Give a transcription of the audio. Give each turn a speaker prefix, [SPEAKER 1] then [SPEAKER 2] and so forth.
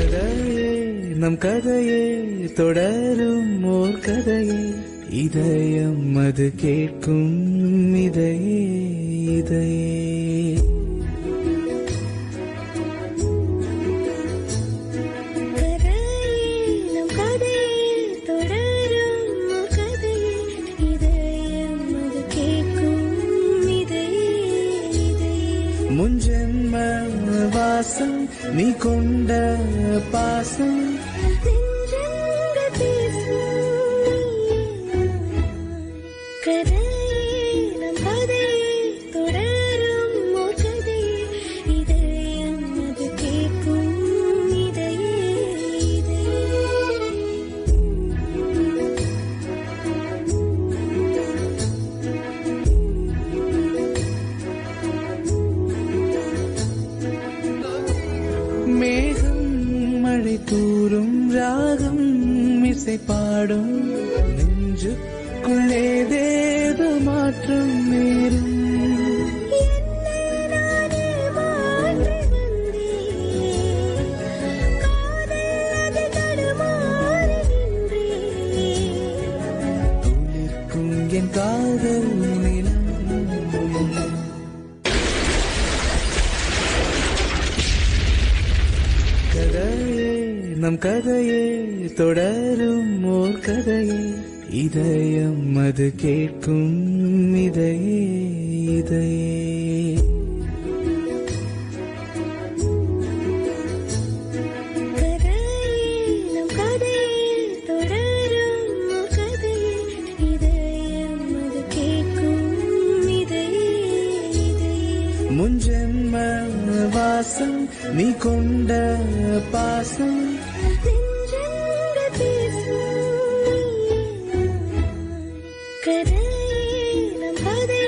[SPEAKER 1] கதையே நம் கதையே தொடரும் ஓர் கதையே இதயம் அது கேட்கும் இதையே இதையே முன்ஜென்ம வாசம் நீ கொண்ட பாசம் மேகம் மழை தூரும் ராகம் இசை பாடும் நெஞ்சுக்குள்ளே தேவ மாற்றம் நேரும் துளிர்க்கும் என் காதல் நிலம் கதையே நம் கதையே தொடரும் ஓர் கதையே இதயம் அது கேட்கும் இதையே இதையே முன்ஜென்ம வாசம் நீ கொண்ட பாசம்
[SPEAKER 2] கதையே நம் கதை